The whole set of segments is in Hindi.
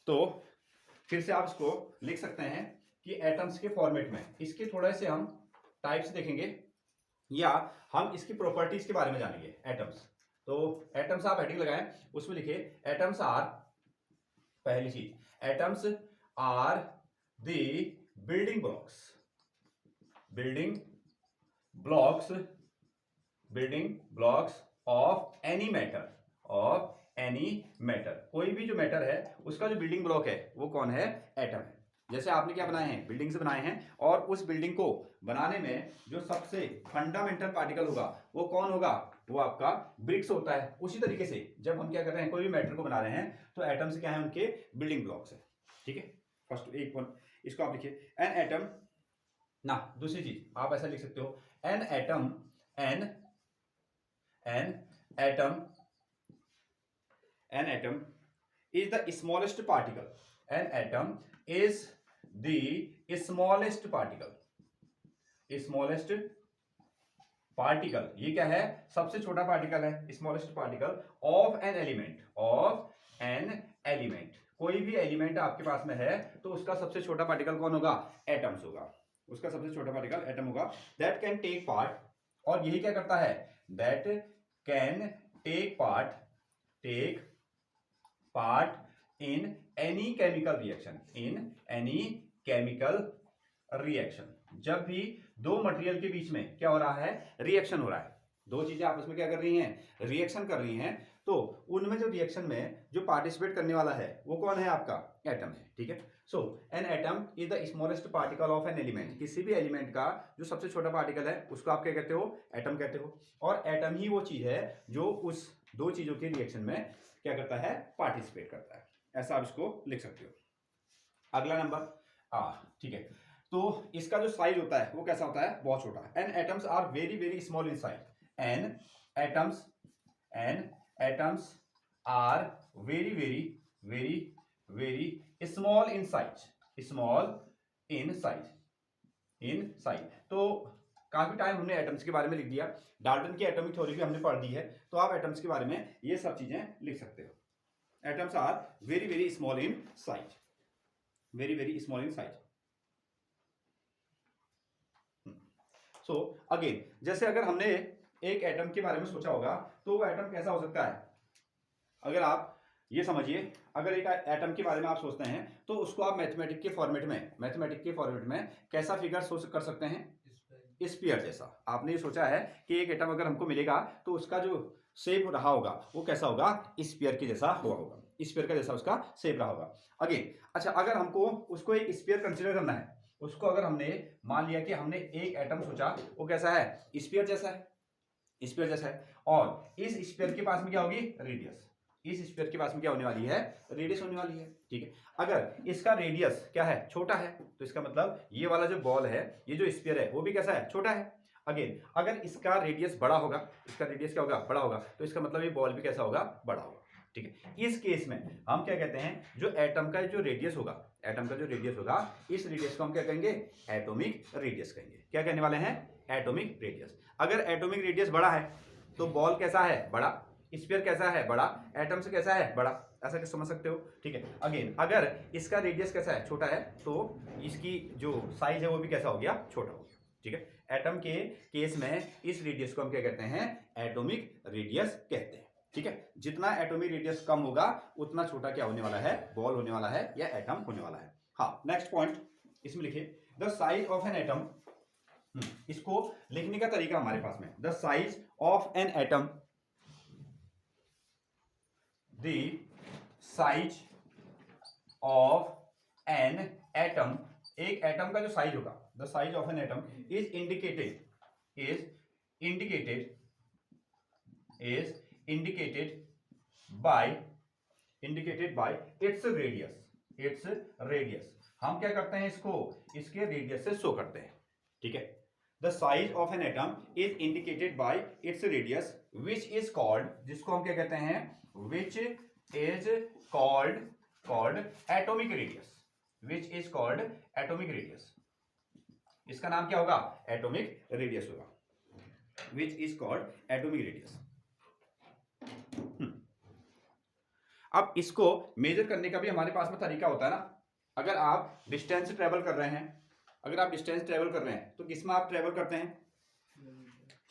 तो फिर से आप इसको लिख सकते हैं कि एटम्स के फॉर्मेट में। इसके थोड़े से हम टाइप्स देखेंगे या हम इसकी प्रॉपर्टीज के बारे में जानेंगे एटम्स। तो एटम्स आप हेडिंग लगाएं, उसमें लिखिए एटम्स आर, पहली चीज atoms are the building blocks, building blocks, building blocks of any matter, of any matter. कोई भी जो मैटर है उसका जो बिल्डिंग ब्लॉक है वो कौन है? एटम है। जैसे आपने क्या बनाए हैं? बिल्डिंग्स बनाए हैं, और उस बिल्डिंग को बनाने में जो सबसे फंडामेंटल पार्टिकल होगा वो कौन होगा? वो आपका ब्रिक्स होता है। उसी तरीके से जब हम क्या कर रहे हैं, कोई भी मैटर को बना रहे हैं, तो एटम्स क्या है? उनके बिल्डिंग ब्लॉक्स है। ठीक है, फर्स्ट एक वन इसको आप लिखिए एन एटम ना। दूसरी चीज आप ऐसा लिख सकते हो an atom, an atom, an atom is the smallest particle, an atom is the smallest particle, smallest particle ये क्या है? सबसे छोटा पार्टिकल है, smallest particle of an element, of an element. कोई भी एलिमेंट आपके पास में है तो उसका सबसे छोटा पार्टिकल कौन होगा? एटम्स होगा। उसका सबसे छोटा पार्टिकल एटम होगा। दैट कैन टेक पार्ट, और यही क्या करता है? That can take part in any chemical reaction, in any chemical reaction. जब भी दो मटेरियल के बीच में क्या हो रहा है? रिएक्शन हो रहा है, दो चीजें आपस में क्या कर रही हैं? रिएक्शन कर रही हैं, तो उनमें जो रिएक्शन में जो पार्टिसिपेट करने वाला है वो कौन है? आपका एटम है। ठीक है, so an atom is the smallest particle of an element. किसी भी एलिमेंट का जो सबसे छोटा पार्टिकल है उसको आप क्या कहते हो? एटम कहते हो। और एटम ही वो चीज है जो उस दो चीजों के रिएक्शन में क्या करता है? पार्टिसिपेट करता है। ऐसा आप इसको लिख सकते हो। अगला नंबर ठीक है, तो इसका जो साइज होता है वो कैसा होता है? बहुत छोटा। An atoms are very very small in size, an atoms are very very very very small in size, small in size, in size. तो काफी टाइम हमने एटम्स के बारे में लिख दिया, डाल्टन की एटॉमिक थ्योरी भी हमने पढ़ दी है, तो आप एटम्स के बारे में ये सब चीजें लिख सकते हो। Atoms are very very small in size, very very small in size. So again, जैसे अगर हमने एक एटम के बारे में सोचा होगा तो वो एटम कैसा हो सकता है? अगर आप ये समझिए, अगर एक एटम के बारे में आप सोचते हैं तो उसको आप मैथमेटिक के फॉर्मेट में कैसा फिगर सोच कर सकते हैं? स्फीयर जैसा। आपने ये सोचा है कि एक एटम अगर हमको मिलेगा तो उसका जो शेप रहा होगा वो कैसा होगा? स्फीयर के जैसा हुआ होगा, स्फीयर का जैसा उसका शेप रहा होगा। अगेन, अच्छा, अगर हमको उसको एक स्फीयर कंसीडर करना है, उसको अगर हमने मान लिया कि हमने एक एटम सोचा वो कैसा है? स्फीयर जैसा है, स्फीयर जैसा है। और इस स्फीयर के पास में क्या होगी? रेडियस। इस स्फीयर के पास में क्या होने वाली है? रेडियस होने वाली है। ठीक है, अगर इसका रेडियस क्या है? छोटा है, तो इसका मतलब ये वाला जो बॉल है, ये जो स्फीयर है वो भी कैसा है? छोटा है। अगेन, अगर इसका रेडियस बड़ा होगा, इसका रेडियस क्या होगा? बड़ा होगा, तो इसका मतलब ये बॉल भी कैसा होगा? बड़ा होगा। ठीक है, इस केस में हम क्या कहते हैं? जो एटम का जो रेडियस होगा, एटम का जो रेडियस होगा, इस रेडियस को हम क्या कहेंगे? एटॉमिक रेडियस कहेंगे। क्या कहने वाले हैं? Atomic radius. अगर एटॉमिक रेडियस बड़ा है तो बॉल कैसा है? बड़ा, स्फीयर कैसा है? बड़ा, एटम से कैसा है? बड़ा। ऐसा क्या समझ सकते हो? ठीक है, अगेन, अगर इसका रेडियस कैसा है? छोटा है, तो इसकी जो साइज है वो भी कैसा हो गया? छोटा हो गया। ठीक है, एटम के केस में इस रेडियस को हम क्या कहते हैं? एटॉमिक रेडियस कहते हैं। ठीक है, जितना एटॉमिक रेडियस कम होगा उतना छोटा क्या होने वाला है? बॉल होने वाला है या एटम होने वाला है। हाँ, नेक्स्ट पॉइंट इसमें लिखिए the size of an atom. इसको लिखने का तरीका हमारे पास में, the size of an atom, the size of an atom. एक एटम का जो साइज होगा, the size of N atom is indicated by its radius. हम क्या करते हैं? इसको इसके रेडियस से शो करते हैं। ठीक है, the size of N atom is indicated by its radius which is called, जिसको हम क्या कहते हैं? Which is called atomic radius, which is called atomic radius. इसका नाम क्या होगा? एटॉमिक रेडियस होगा, which is called atomic radius. अब इसको मेजर करने का भी हमारे पास में तरीका होता है ना। अगर आप डिस्टेंस ट्रेवल कर रहे हैं, अगर आप डिस्टेंस ट्रेवल कर रहे हैं तो किस में आप ट्रेवल करते हैं?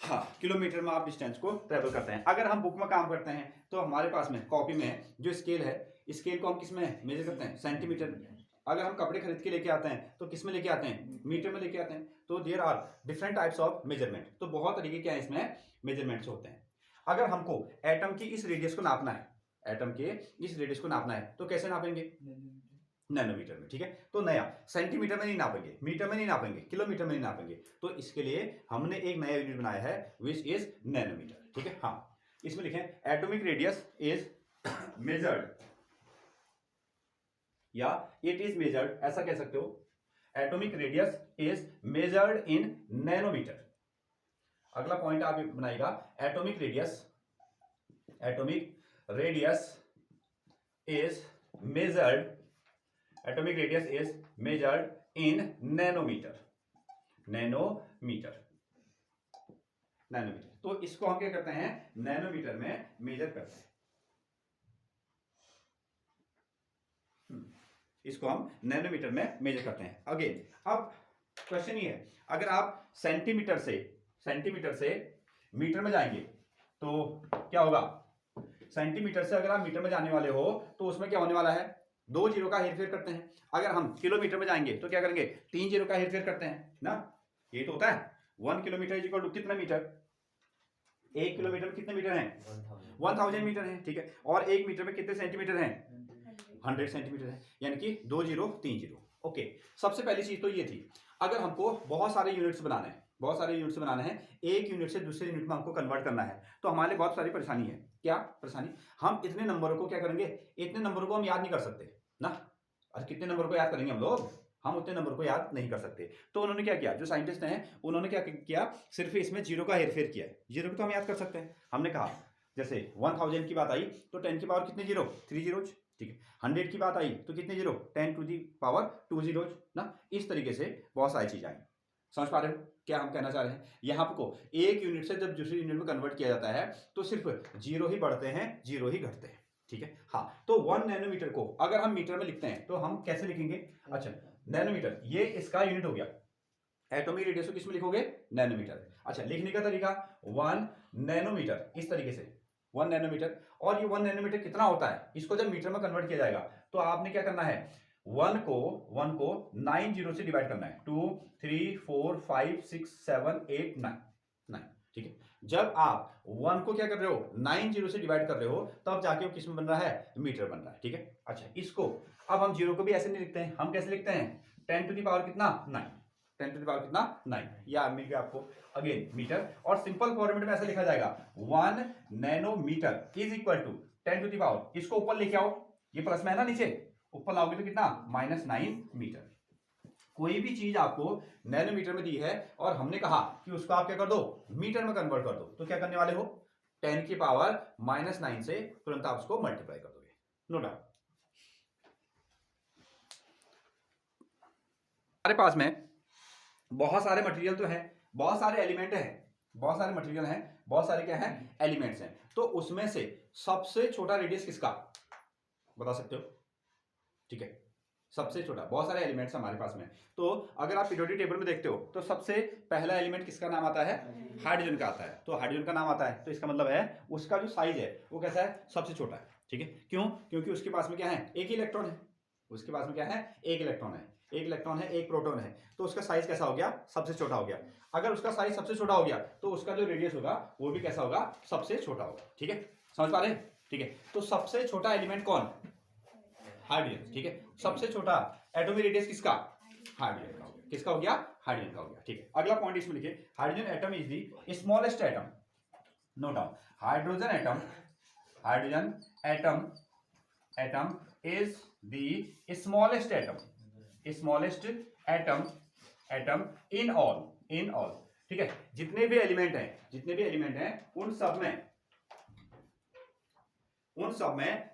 हाँ, किलोमीटर में आप डिस्टेंस को ट्रेवल करते हैं। अगर हम बुक में काम करते हैं तो हमारे पास में कॉपी में जो स्केल है, स्केल को हम किस में मेजर करते हैं? सेंटीमीटर में। अगर हम कपड़े खरीद के लेके आते हैं तो किस में लेके आते हैं? मीटर में लेके आते हैं। तो there are different types of measurement. तो बहुत तरीके क्या है इसमें मेजरमेंट्स होते हैं। अगर हमको एटम की इस रेडियस को नापना है, एटम के इस रेडियस को नापना है तो कैसे नापेंगे? नैनोमीटर में। ठीक है, तो नया सेंटीमीटर में नहीं नापेंगे, मीटर में नहीं नापेंगे, किलोमीटर में नहीं नापेंगे। तो इसके लिए हमने एक नया यूनिट बनाया है विच इज नैनोमीटर। ठीक है, हाँ, इसमें लिखें एटॉमिक रेडियस इज मेजर्ड, या इट इज मेजर्ड, ऐसा कह सकते हो। Atomic radius is measured in nanometre. अगला पॉइंट आप बनाएगा atomic radius, atomic radius is measured, atomic radius is measured in nanometre, nanometre, nanometre. तो इसको हम क्या करते हैं? नैनोमीटर में मेजर करते हैं। इसको हम नैनोमीटर में मेजर करते हैं। अगेन अब क्वेश्चन ये है, अगर आप सेंटीमीटर से मीटर में जाएंगे तो क्या होगा? सेंटीमीटर से अगर आप मीटर में जाने वाले हो तो उसमें क्या होने वाला है? 2 जीरो का हेरफेर करते हैं। अगर हम किलोमीटर में जाएंगे तो क्या करेंगे? 3 जीरो का हेरफेर करते हैं ना। ये तो होता है 1 किलोमीटर इज इक्वल टू कितना मीटर? 1 किलोमीटर में कितने मीटर हैं? 1000 मीटर हैं। ठीक है, और 1 मीटर में कितने सेंटीमीटर हैं? 100 सेंटीमीटर है, यानी कि 2 जीरो 3 जीरो। ओके, सबसे पहली चीज तो ये थी, अगर हमको बहुत सारे यूनिट्स बनाने हैं, बहुत सारे यूनिट्स बनाने हैं, एक यूनिट से दूसरे यूनिट में हमको कन्वर्ट करना है, तो हमारे लिए बहुत सारी परेशानी है। क्या परेशानी? हम इतने नंबरों को क्या करेंगे? इतने नंबरों को हम याद नहीं कर सकते ना। और कितने नंबर को याद करेंगे हम लोग? हम उतने नंबर को याद नहीं कर सकते। तो उन्होंने क्या किया, जो साइंटिस्ट हैं उन्होंने क्या किया? सिर्फ इसमें जीरो का हेरफेर किया है। जीरो को तो हम याद कर सकते हैं। हमने कहा जैसे 1000 की बात आई तो 10 की पावर कितने जीरो? 3 जीरो। ठीक है, 100 की बात आई तो कितने zero? 10 to the power 2 zero ना। इस तरीके से बहुत सारी चीजें आई। समझ पा रहे हो क्या हम कहना चाह रहे हैं? यहाँ को एक यूनिट से जब दूसरी यूनिट में कन्वर्ट किया जाता है तो सिर्फ जीरो ही बढ़ते हैं, जीरो ही घटते हैं। ठीक है, हाँ, तो 1 नैनोमीटर को अगर हम मीटर में लिखते हैं तो हम कैसे लिखेंगे? अच्छा, नैनोमीटर ये इसका यूनिट हो गया। एटॉमिक रेडियस को किसमें लिखोगे? नैनोमीटर। अच्छा, लिखने का तरीका 1 नैनोमीटर, इस तरीके से 1 नैनोमीटर। और ये 1 नैनोमीटर कितना होता है? इसको जब मीटर में कन्वर्ट किया जाएगा तो आपने क्या करना है? 1 को 9 जीरो से डिवाइड करना है। 2 3 4 5 6 7 8 9। ठीक है, जब आप 1 को क्या कर रहे हो? 9 जीरो से डिवाइड कर रहे हो, तब जाके वो किसमें बन रहा है? मीटर बन रहा है। ठीक है, अच्छा, इसको अब हम जीरो को भी ऐसे नहीं लिखते हैं, हम कैसे लिखते हैं? 10 टू दी पावर कितना? 9। 10 टू दी पावर कितना? 9। या मिल गया आपको अगेन मीटर। और सिंपल फॉर्मेट में ऐसा लिखा जाएगा 1 nanometre is equal to 10 to the power, इसको ऊपर लेके आओ, ये प्लस में है ना, नीचे ऊपर लाओगे तो कितना? -9 मीटर। कोई भी चीज आपको नैनोमीटर में दी है और हमने कहा कि उसको आप क्या कर दो? मीटर में कन्वर्ट कर दो, तो क्या करने वाले हो? 10 की पावर -9 से तुरंत आप उसको मल्टीप्लाई कर दोगे। No doubt. हमारे पास में बहुत सारे मटेरियल तो हैं, बहुत सारे एलिमेंट हैं, बहुत सारे मटेरियल हैं, बहुत सारे क्या हैं? एलिमेंट्स हैं। तो उसमें से सबसे छोटा रेडियस किसका बता सकते हो? ठीक है, सबसे छोटा, बहुत सारे एलिमेंट्स हमारे पास में। तो अगर आप पीरियोडिक टेबल में देखते हो तो सबसे पहला एलिमेंट किसका नाम आता है? हाइड्रोजन का आता है। तो हाइड्रोजन का नाम आता है तो इसका मतलब है उसका जो साइज है वो कैसा है? सबसे छोटा है। ठीक है, क्यों? क्योंकि उसके पास में क्या है? एक ही इलेक्ट्रॉन है। उसके पास में क्या है? एक इलेक्ट्रॉन है, एक इलेक्ट्रॉन है, एक प्रोटॉन है। तो उसका साइज कैसा हो गया? सबसे छोटा हो गया। अगर उसका साइज सबसे छोटा हो गया तो उसका जो रेडियस होगा वो भी कैसा होगा? सबसे छोटा होगा। ठीक है, समझ पा रहे हैं? ठीक है, तो सबसे छोटा एलिमेंट कौन? हाइड्रोजन। ठीक है, सबसे छोटा एटॉमिक रेडियस किसका? हाइड्रोजन का हो गया। किसका हो गया? हाइड्रोजन का हो गया। ठीक है, अगला पॉइंट इसमें लिखिए, hydrogen atom is the smallest atom. Note down, hydrogen atom, hydrogen atom, atom is the smallest atom, smallest atom, atom in all, in all. ठीक है, जितने भी एलिमेंट हैं, जितने भी एलिमेंट हैं उन सब में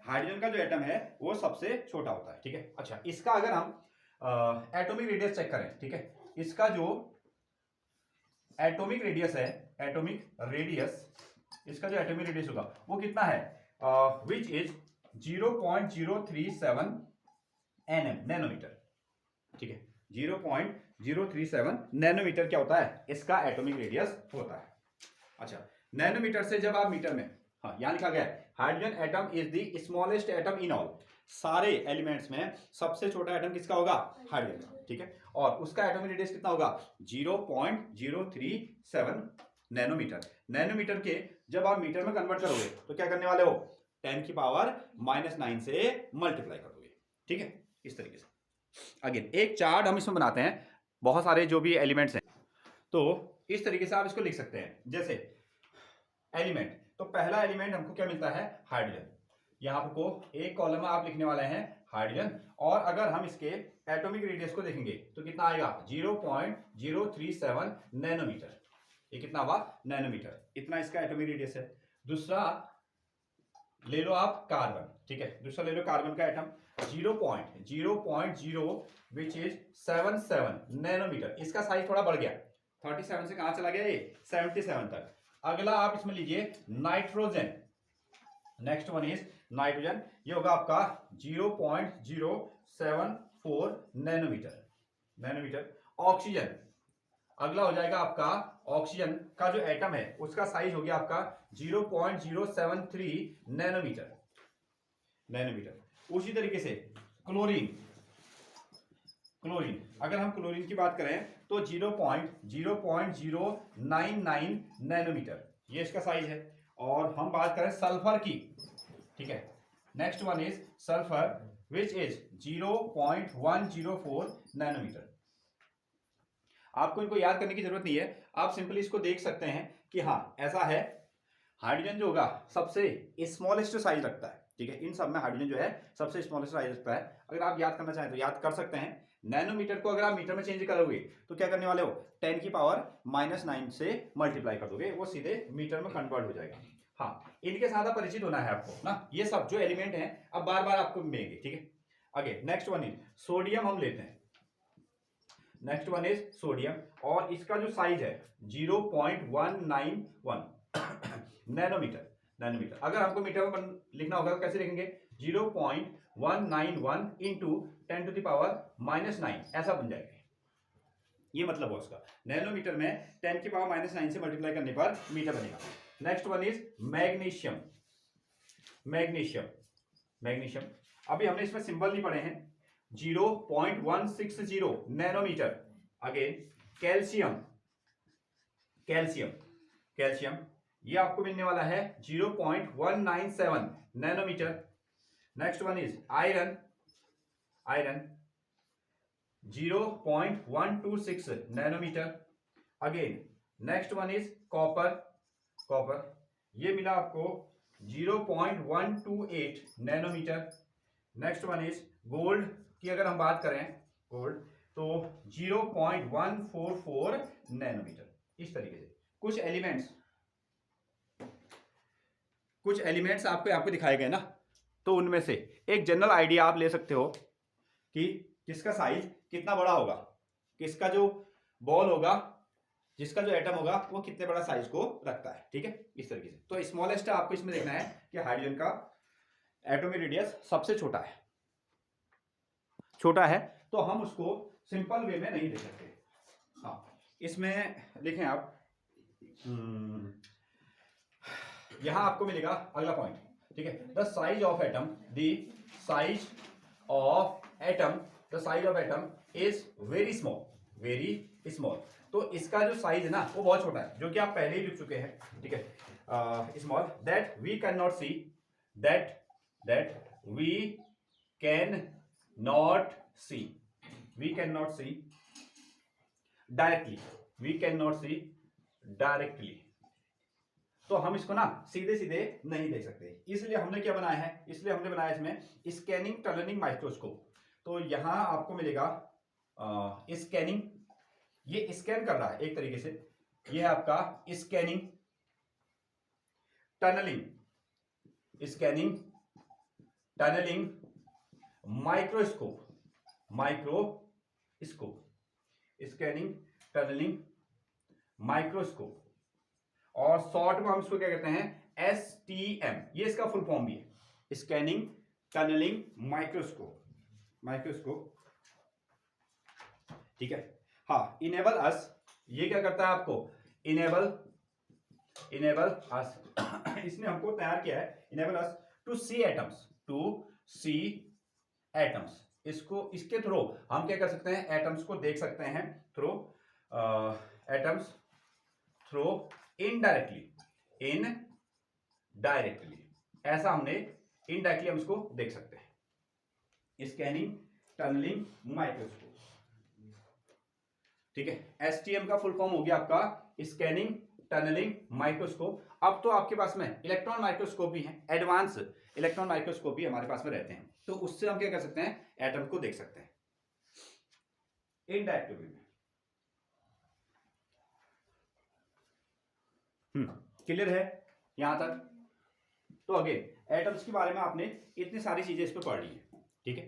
हाइड्रोजन का जो एटम है वो सबसे छोटा होता है। ठीक है, अच्छा, इसका अगर हम एटॉमिक रेडियस चेक करें, ठीक है, इसका जो एटॉमिक रेडियस है, एटॉमिक रेडियस, इसका जो एटॉमिक रेडियस होगा वो कितना है? विच इज 0.037 नैनोमीटर, ठीक है। 0.037 नैनोमीटर क्या होता है, इसका एटॉमिक रेडियस होता है। अच्छा, नैनोमीटर से जब आप मीटर में, हाँ यहां लिखा गया है hydrogen atom is the smallest atom in all, सारे एलिमेंट्स में सबसे छोटा एटम किसका होगा, हाइड्रोजन का, ठीक है। और उसका एटॉमिक रेडियस कितना होगा, 0.037 नैनोमीटर। नैनोमीटर के जब आप मीटर में कन्वर्ट करोगे तो क्या करने वाले हो, 10⁻⁹ से मल्टीप्लाई कर दोगे, ठीक है, इस तरीके से। अगेन एक चार्ट हम इसमें बनाते हैं, बहुत सारे जो भी एलिमेंट्स हैं, तो इस तरीके से आप इसको लिख सकते हैं। जैसे एलिमेंट, तो पहला एलिमेंट हमको क्या मिलता है, हाइड्रोजन। यहां आपको एक कॉलम में आप लिखने वाले हैं हाइड्रोजन, और अगर हम इसके एटॉमिक रेडियस को देखेंगे तो कितना आएगा, 0.037 नैनोमीटर। ये कितना हुआ, नैनोमीटर, इतना इसका एटॉमिक रेडियस है। दूसरा ले लो आप कार्बन, ठीक है, दूसरा ले लो कार्बन का एटम, 0.0 नैनोमीटर। इसका साइज थोड़ा बढ़ गया, 37 से कहां चला गया, ये 77 तक। अगला आप इसमें लीजिए nitrogen, next one is nitrogen, ये होगा आपका 0.074 नैनोमीटर। ऑक्सीजन, अगला हो जाएगा आपका, ऑक्सीजन का जो एटम है उसका साइज हो गया आपका 0.073 नैनोमीटर। उसी तरीके से क्लोरीन, अगर हम क्लोरीन की बात करें तो 0.099 नैनोमीटर, ये इसका साइज है। और हम बात करें सल्फर की, ठीक है, next one is sulphur which is 0.104 nanometre. आपको इनको याद करने की जरूरत नहीं है, आप सिंपली इसको देख सकते हैं कि हाँ ऐसा है। हाइड्रोजन जो होगा सबसे स्मॉलेस्ट साइज रखता है, ठीक है, इन सब में हाइड्रोजन जो है सबसे स्मॉलेस्ट साइज रखता है। अगर आप याद करना चाहें तो याद कर सकते हैं। नैनोमीटर को अगर आप मीटर में चेंज करोगे तो क्या करने वाले हो, 10⁻⁹ से मल्टीप्लाई कर दोगे, वो सीधे मीटर में कन्वर्ट हो जाएगा। हाँ, इनके साथ परिचित होना है आपको ना, ये सब जो एलिमेंट हैं अब बार बार आपको मिलेंगे, ठीक है। आगे नेक्स्ट वन इज सोडियम, हम लेते हैं, नेक्स्ट वन इज सोडियम, और इसका जो साइज है 0.191 नैनोमीटर। अगर हमको मीटर में लिखना होगा तो कैसे लिखेंगे, 0.191 इंटू 10⁻⁻⁹ ऐसा बन जाएगा। ये मतलब है उसका, नैनोमीटर में 10⁻⁹ से मल्टीप्लाई करने पर मीटर बनेगा। नेक्स्ट वन इज मैग्नीशियम, अभी हमने इसमें सिंबल नहीं पढ़े हैं, 0.160 नैनोमीटर। अगेन कैल्शियम, ये आपको मिलने वाला है 0.197 nanometre. Next one is iron, 0.126 nanometre. Again next one is copper, ये मिला आपको 0.128 nanometre. Next one is gold की अगर हम बात करें, गोल्ड तो 0.144 नैनोमीटर। इस तरीके से कुछ एलिमेंट्स आपको दिखाए गए ना, तो उनमें से एक जनरल आइडिया आप ले सकते हो कि किसका साइज कितना बड़ा होगा, किसका जो बॉल होगा, जिसका जो एटम होगा वो कितने बड़ा साइज को रखता है, ठीक है, इस तरीके से। तो स्मॉलेस्ट आपको इसमें देखना है कि हाइड्रोजन का एटॉमिक रेडियस सबसे छोटा है, तो हम उसको सिंपल वे में नहीं लिख सकते। हाँ, इसमें देखें आप, यहां आपको मिलेगा अगला पॉइंट, ठीक है, the size of atom is very small. तो इसका जो साइज है ना वो बहुत छोटा है, जो कि आप पहले ही लिख चुके हैं, ठीक है, small, that we can not see directly. तो हम इसको ना सीधे नहीं देख सकते, इसलिए हमने क्या बनाया है, इसमें स्कैनिंग टनलिंग माइक्रोस्कोप। तो यहां आपको मिलेगा स्कैनिंग, ये स्कैन कर रहा है एक तरीके से, ये है आपका scanning tunnelling microscope, scanning tunnelling microscope, और शॉर्ट में हम इसको क्या कहते हैं, STM, ये इसका फुल फॉर्म भी है, स्कैनिंग टनलिंग माइक्रोस्कोप, ठीक है। हाँ, इनेबल अस, ये क्या करता है आपको, इनेबल अस इसने हमको तैयार किया है, enable us to see atoms, इसके थ्रू हम क्या कर सकते हैं, एटम्स को देख सकते हैं, थ्रू एटम्स थ्रू इनडायरेक्टली, ऐसा हमने इनडायरेक्टली हम इसको देख सकते हैं। स्कैनिंग टनलिंग माइक्रोस्कोप, ठीक है। एसटीएम का फुल फॉर्म हो गया आपका स्कैनिंग टनलिंग माइक्रोस्कोप। अब तो आपके पास में इलेक्ट्रॉन माइक्रोस्कोप भी है, एडवांस इलेक्ट्रॉन माइक्रोस्कोप भी हमारे पास में रहते हैं, तो उससे हम क्या कर सकते हैं, एटम को देख सकते हैं इनडायरेक्ट वे में। क्लियर है यहां तक? तो अगेन एटम्स के बारे में आपने इतनी सारी चीजें इस पर पढ़ ली है, ठीक है।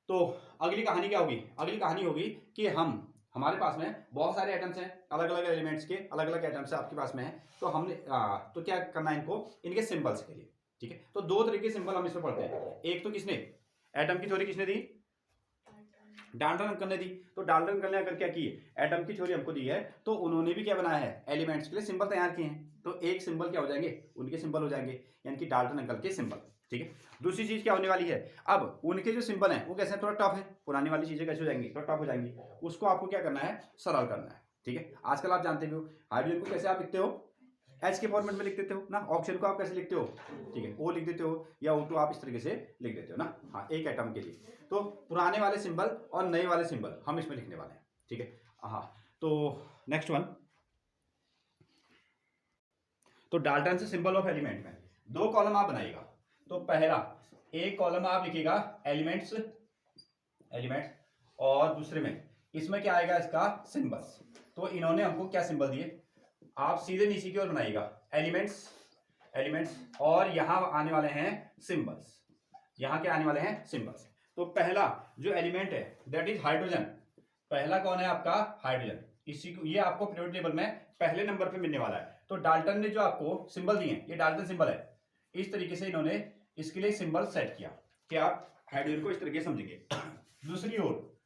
तो अगली कहानी क्या होगी, अगली कहानी होगी कि हमारे पास में बहुत सारे एटम्स हैं, अलग अलग एलिमेंट्स के अलग अलग एटम्स आपके पास में है, तो हमने तो क्या करना है इनको, इनके सिंबल्स के लिए, ठीक है। तो दो तरीके के सिंबल हम इसमें पढ़ते हैं। एक तो किसने, एटम की थ्योरी किसने दी, डाल्टन अंकल ने दी। तो डाल्टन अंकल ने अगर क्या की, एटम की थ्योरी हमको दी है, तो उन्होंने भी क्या बनाया है, एलिमेंट्स के लिए सिंबल तैयार किए हैं। तो एक सिंबल क्या हो जाएंगे, उनके सिंबल हो जाएंगे, यानी कि डाल्टन अंकल के सिंबल, ठीक है। दूसरी चीज क्या होने वाली है, अब उनके जो सिंबल हैं वो कैसे हैं, थोड़ा टफ है, पुरानी वाली चीजें कैसे हो जाएंगी, थोड़ा टफ हो जाएंगी, उसको आपको क्या करना है, सरल करना है, ठीक है। आजकल आप जानते भी हो हाइड्रोजन को कैसे आप लिखते हो, एच के फॉर्मेट में लिख देते हो ना, ऑक्सीजन को आप कैसे लिखते हो, ठीक है, ओ लिख देते हो, या O2 आप इस तरीके से लिख देते हो ना, हाँ, एक एटम के लिए। तो पुराने वाले सिंबल और नए वाले सिंबल हम इसमें लिखने वाले हैं, ठीक है। हाँ, तो नेक्स्ट वन, तो डाल्टन से सिंबल ऑफ एलिमेंट में दो कॉलम आप बनाइएगा। तो पहला एक कॉलम आप लिखिएगा एलिमेंट्स, और दूसरे में इसमें क्या आएगा, इसका सिंबल्स। तो इन्होंने हमको क्या सिंबल दिए, आप सीधे नीचे की ओर बनाइएगा, एलिमेंट्स, और यहां आने वाले हैं सिंबल्स, यहां क्या आने वाले हैं, सिंबल्स। तो पहला जो एलिमेंट है दैट इज हाइड्रोजन, पहला कौन है आपका, हाइड्रोजन। इसी को, ये आपको पीरियोडिक टेबल में पहले नंबर पे मिलने वाला है। तो डाल्टन ने जो आपको सिंबल दिए, ये डाल्टन सिंबल है, इस तरीके से इन्होंने इसके लिए सिंबल सेट किया कि आप हाइड्रोजन को इस तरीके से समझेंगे। दूसरी ओर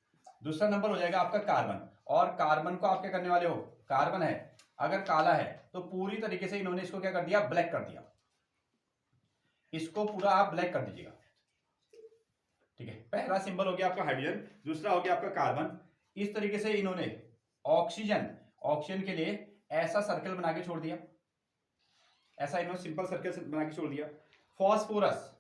दूसरा नंबर हो जाएगा आपका कार्बन, और कार्बन को आप क्या करने वाले हो, कार्बन है अगर काला है तो पूरी तरीके से इन्होंने इसको क्या कर दिया, ब्लैक कर दिया, इसको पूरा आप ब्लैक कर दीजिएगा, ठीक है। पहला सिंबल हो गया आपका हाइड्रोजन, दूसरा हो गया आपका कार्बन। इस तरीके से इन्होंने ऑक्सीजन के लिए ऐसा सर्कल बना के छोड़ दिया, ऐसा इन्होंने सिंपल सर्कल बना के छोड़ दिया। Phosphorus,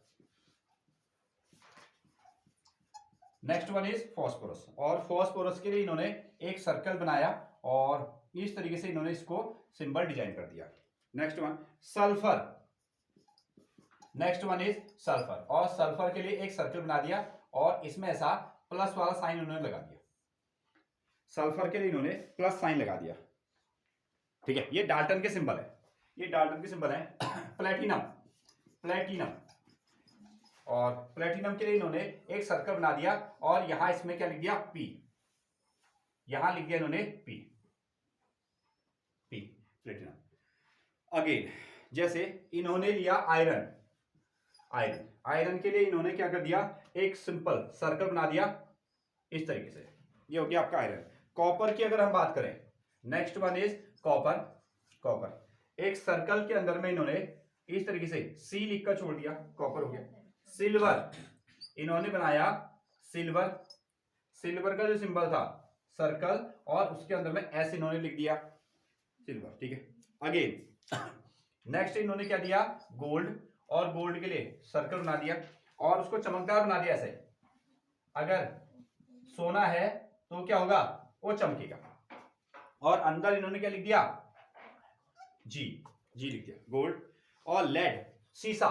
next one is phosphorus, और फॉस्फोरस के लिए इन्होंने एक सर्कल बनाया और इस तरीके से इन्होंने इसको सिंबल डिजाइन कर दिया। Next one sulphur, next one is sulphur, और सल्फर के लिए एक सर्कल बना दिया और इसमें ऐसा प्लस वाला साइन उन्होंने लगा दिया, सल्फर के लिए इन्होंने प्लस साइन लगा दिया, ठीक है। ये डाल्टन के सिंबल है, ये डाल्टन के सिंबल है। प्लेटिनम, और प्लेटिनम के लिए इन्होंने एक सर्कल बना दिया और यहां इसमें क्या लिख दिया, P, यहां लिख दिया इन्होंने P, प्लेटिनम। अगेन जैसे इन्होंने लिया आयरन के लिए इन्होंने क्या कर दिया, एक सिंपल सर्कल बना दिया इस तरीके से, ये हो गया आपका आयरन। कॉपर की अगर हम बात करें, नेक्स्ट वन इज कॉपर, एक सर्कल के अंदर में इन्होंने इस तरीके से C लिखकर छोड़ दिया, कॉपर हो गया। सिल्वर, इन्होंने बनाया सिल्वर का जो सिंबल था सर्कल, और उसके अंदर में S इन्होंने लिख दिया, सिल्वर, ठीक है। अगेन नेक्स्ट इन्होंने क्या दिया, गोल्ड, और गोल्ड के लिए सर्कल बना दिया और उसको चमकदार बना दिया ऐसे, अगर सोना है तो क्या होगा, वो चमकेगा। और अंदर इन्होंने क्या लिख दिया, जी लिख दिया, गोल्ड। और लेड, शीशा,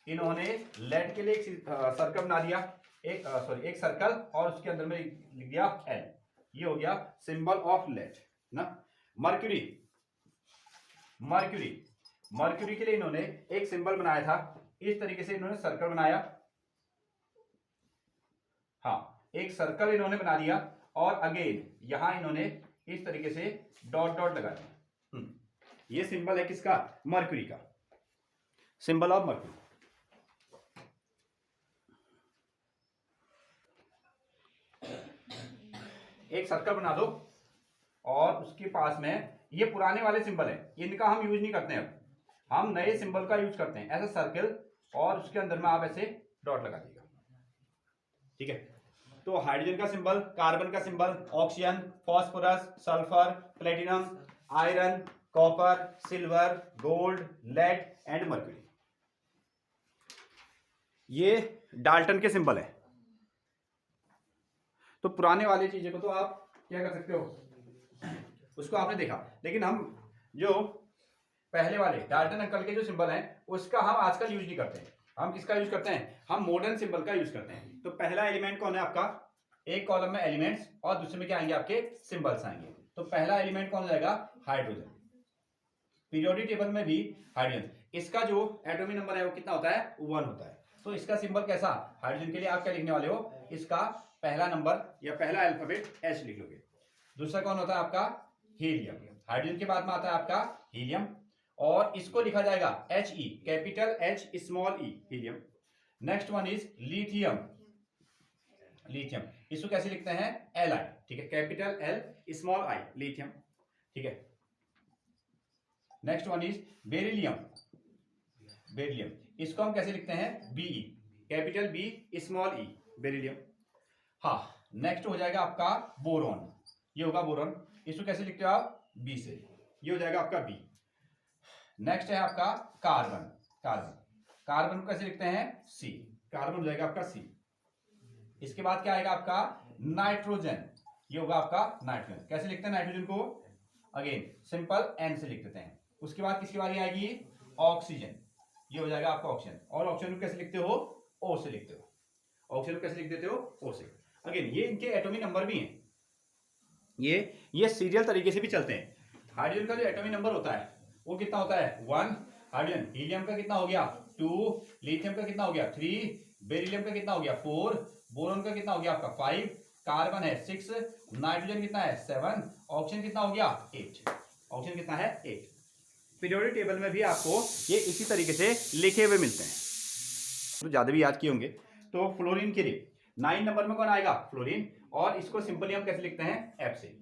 इन्होंने लेड के लिए एक सर्कल बना दिया, एक सर्कल, और उसके अंदर में लिख दिया L, ये हो गया सिंबल ऑफ लेड ना। मर्क्यूरी के लिए इन्होंने एक सिंबल बनाया था, इस तरीके से इन्होंने सर्कल बनाया, हाँ, एक सर्कल इन्होंने बना दिया, और अगेन यहां इन्होंने इस तरीके से डॉट लगा दिया। ये सिंबल है किसका, मर्क्यूरी का, सिंबल ऑफ मर्क्यूरी। एक सर्कल बना दो और उसके पास में ये पुराने वाले सिंबल है, इनका हम यूज नहीं करते हैं, अब हम नए सिंबल का यूज करते हैं, ऐसा सर्कल, और उसके अंदर में आप ऐसे डॉट लगा दीजिएगा। ठीक है, तो हाइड्रोजन का सिंबल, कार्बन का symbol, oxygen, phosphorus, sulphur, platinum, iron, copper, silver, gold, lead and mercury, ये डाल्टन के सिंबल है। तो पुराने वाली चीजें को तो आप क्या कर सकते हो, उसको आपने देखा, लेकिन हम जो पहले वाले डाल्टन अंकल के जो सिंबल हैं उसका हम आजकल यूज नहीं करते हैं। हम किसका यूज करते हैं, हम मॉडर्न सिंबल का यूज करते हैं। तो पहला एलिमेंट कौन है आपका, एक कॉलम में एलिमेंट्स और दूसरे में क्या आएंगे, आपके सिंबल्स आएंगे। तो पहला एलिमेंट कौन हो जाएगा, हाइड्रोजन। पीरियोडिक टेबल में भी हाइड्रोजन, इसका जो एटॉमिक नंबर है वो कितना होता है, 1 होता है। तो इसका सिंबल कैसा, हाइड्रोजन के लिए आप क्या लिखने वाले हो, इसका पहला नंबर या पहला अल्फाबेट एच लिख लोगे। दूसरा कौन होता है आपका, हीलियम। हाइड्रोजन के बाद में आता है आपका हीलियम, और इसको लिखा जाएगा He, capital H small e, helium. Next one is lithium. Lithium इसको कैसे लिखते हैं, Li, ठीक है, capital L small I, lithium. ठीक है, next one is beryllium. Beryllium इसको हम कैसे लिखते हैं, Be, capital B small e, beryllium. हाँ, नेक्स्ट हो जाएगा आपका बोरॉन, ये होगा बोरॉन, इसको कैसे लिखते हो आप, B से, ये हो जाएगा आपका B। नेक्स्ट है आपका कार्बन। कार्बन, कार्बन को कैसे लिखते हैं, C, कार्बन हो जाएगा आपका C। इसके बाद क्या आएगा आपका नाइट्रोजन, ये होगा आपका नाइट्रोजन। कैसे लिखते हैं नाइट्रोजन को, अगेन सिंपल N से लिख देते हैं। उसके बाद किसकी बारी आएगी, ऑक्सीजन, ये हो जाएगा आपका ऑक्सीजन। और ऑक्सीजन को कैसे लिखते हो, O से लिखते हो। ऑक्सीजन को कैसे लिख देते हो, O से। अगेन ये इनके एटॉमिक नंबर भी हैं, ये सीरियल तरीके से भी चलते हैं। हाइड्रोजन का जो एटॉमिक नंबर होता है वो कितना होता है, 1। हाइड्रोजन, हीलियम का कितना हो गया, 2। लिथियम का कितना हो गया, 3। बेरिलियम का कितना हो गया, 4। बोरॉन का कितना हो गया आपका 5। कार्बन है 6। नाइट्रोजन कितना है 7। ऑक्सीजन कितना हो गया 8। ऑक्सीजन कितना है 8। पीरियोडिक टेबल में भी आपको ये इसी तरीके से लिखे हुए मिलते हैं, तो ज्यादा भी याद किए होंगे। तो फ्लोरीन के लिए 9 नंबर में कौन आएगा, फ्लोरीन, और इसको सिंपली हम कैसे लिखते हैं, F से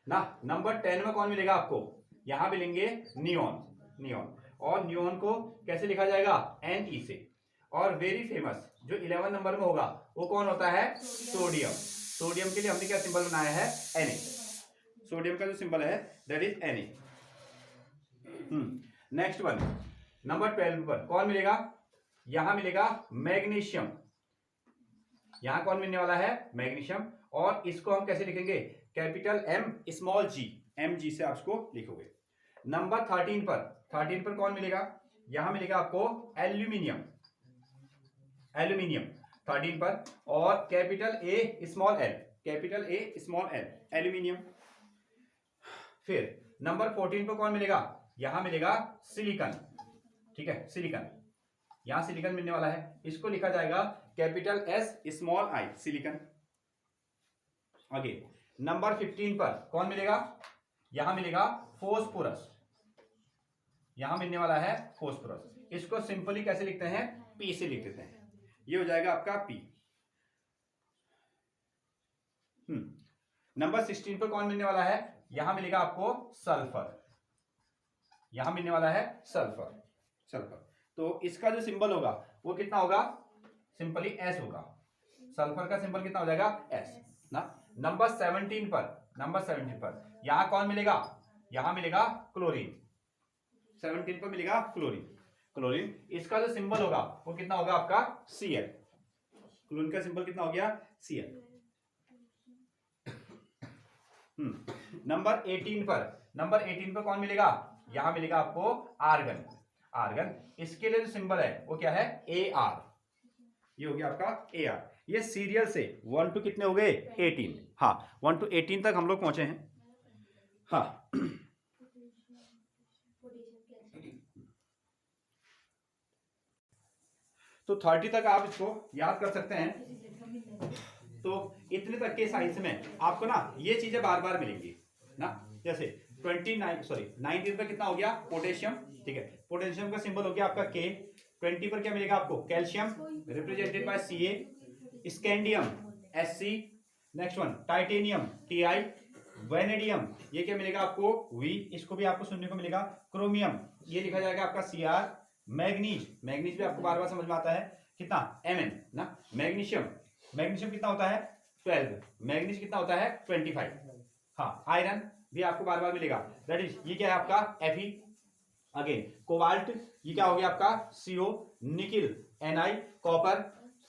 ना। नंबर 10 में कौन मिलेगा आपको, यहां मिलेंगे नियॉन। नियॉन, और नियॉन को कैसे लिखा जाएगा, Ne से। और वेरी फेमस जो 11 नंबर में होगा वो कौन होता है, सोडियम। सोडियम के लिए हमने क्या सिंबल बनाया है, Na। सोडियम का जो सिंबल है that is Na। Next one, number 12 पर कौन मिलेगा, यहां मिलेगा मैग्नीशियम। यहां कौन मिलने वाला है, मैग्नीशियम, और इसको हम कैसे लिखेंगे, capital M small G, Mg से आप इसको लिखोगे। नंबर 13 पर कौन मिलेगा, यहां मिलेगा आपको एल्यूमिनियम। एल्यूमिनियम 13 पर, और capital A small L, capital A small L, aluminium. फिर नंबर 14 पर कौन मिलेगा, यहां मिलेगा सिलिकॉन। ठीक है, सिलिकॉन, यहां सिलिकॉन मिलने वाला है, इसको लिखा जाएगा capital S small I, silicon. आगे नंबर 15 पर कौन मिलेगा, यहां मिलेगा फोस्फोरस। यहां मिलने वाला है फोस्फोरस, इसको सिंपली कैसे लिखते हैं, P से लिख देते हैं, ये हो जाएगा आपका P। नंबर 16 पर कौन मिलने वाला है, यहां मिलेगा आपको सल्फर। यहां मिलने वाला है सल्फर, सल्फर। तो इसका जो सिंबल होगा वो कितना होगा, सिंपली S होगा। सल्फर का सिंबल कितना हो जाएगा, S ना। नंबर 17 पर यहां कौन मिलेगा, यहां मिलेगा क्लोरीन। 17 पर मिलेगा क्लोरीन। क्लोरीन, इसका जो सिंबल होगा वो कितना होगा आपका, Cl। क्लोरीन का सिंबल कितना हो गया, Cl। नंबर 18 पर कौन मिलेगा, यहां मिलेगा आपको आर्गन। आर्गन, इसके लिए जो सिंबल है वो क्या है, Ar, ये हो गया आपका Ar। ये सीरियल से 1 to कितने हो गए, 18। हाँ, 1 to 18 तक हम लोग पहुंचे हैं। हाँ, तो 30 तक आप इसको याद कर सकते हैं। तो इतने तक के साइंस में आपको ना ये चीजें बार बार मिलेंगी ना। जैसे 19 पर कितना हो गया, पोटेशियम। ठीक है, पोटेशियम का सिंबल हो गया आपका K। 20 पर क्या मिलेगा आपको, calcium, represented by Ca। Scandium Sc। Next one titanium TI, vanadium ये क्या मिलेगा आपको V, इसको भी आपको सुनने को मिलेगा। क्रोमियम ये लिखा जाएगा आपका CR। मैग्नीज, मैग्नीज भी आपको बार बार समझ में आता है कितना Mn ना। मैग्नीशियम, मैग्नीशियम कितना होता है 12, मैग्नीज कितना होता है 25। हाँ आयरन भी आपको बार बार मिलेगा, दैट इज ये क्या है आपका Fe। अगेन कोबाल्ट ये क्या हो गया आपका CO। Nickel Ni। कॉपर,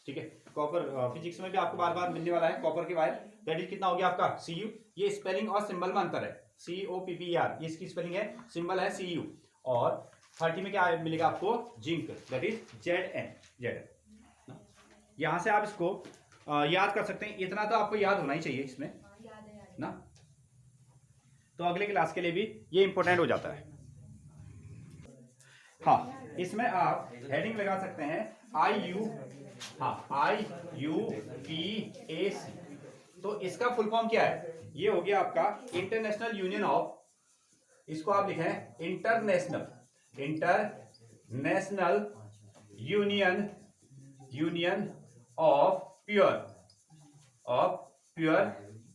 ठीक है कॉपर फिजिक्स में भी आपको बार बार मिलने वाला है कॉपर के वायर, दैट इज कितना हो गया आपका Cu। ये स्पेलिंग और सिंबल में अंतर है, COPPER ये इसकी स्पेलिंग है, सिंबल है Cu। और 30 में क्या मिलेगा आपको जिंक, दैट इज Zn। यहां से आप इसको याद कर सकते हैं, इतना तो आपको याद होना ही चाहिए इसमें ना, तो अगले क्लास के लिए भी ये इंपॉर्टेंट हो जाता है। हाँ इसमें आप हेडिंग लगा सकते हैं IU, हाँ IUPAC। तो इसका फुल फॉर्म क्या है, ये हो गया आपका इंटरनेशनल यूनियन ऑफ, इसको आप लिखें international union of pure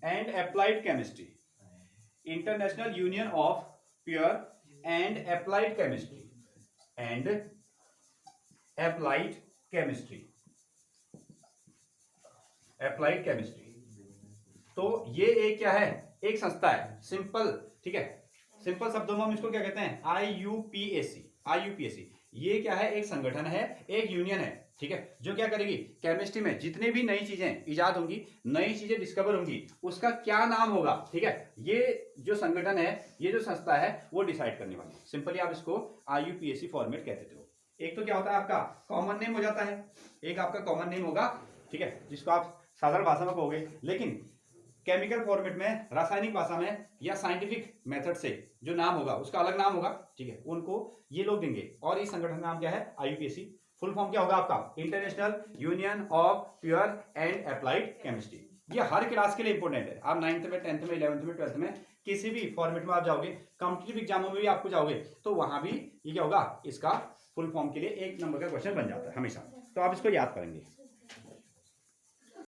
and applied chemistry. International union of pure and applied chemistry applied chemistry. तो ये एक क्या है, एक संस्था है, सिंपल, ठीक है सिंपल शब्दों में हम इसको क्या कहते हैं IUPAC। ये क्या है, एक संगठन है, एक यूनियन है, ठीक है, जो क्या करेगी केमिस्ट्री में जितने भी नई चीजें इजाद होंगी, नई चीजें डिस्कवर होंगी, उसका क्या नाम होगा, ठीक है, ये जो संगठन है, ये जो संस्था है वो डिसाइड करने वाली है। सिंपली आप इसको IUPAC फॉर्मेट कहते हो। एक तो क्या होता है आपका कॉमन नेम हो जाता है, एक आपका कॉमन नेम होगा, ठीक है, जिसको आप साधारण भाषा में कहोगे, लेकिन केमिकल फॉर्मेट में, रासायनिक भाषा में या साइंटिफिक मेथड से जो नाम होगा उसका अलग नाम होगा, ठीक है, उनको ये लोग देंगे। और इस संगठन का नाम क्या है IUPAC। फुल फॉर्म क्या होगा आपका international union of pure and applied chemistry. ये हर क्लास के लिए इंपॉर्टेंट है। आप 9th में 10th में 11th में 12th में किसी भी फॉर्मेट में आप जाओगे, कॉम्पिटिटिव एग्जामों में भी आपको जाओगे तो वहां भी ये क्या होगा, इसका फुल फॉर्म के लिए 1 नंबर का क्वेश्चन बन जाता है हमेशा, तो आप इसको याद करेंगे।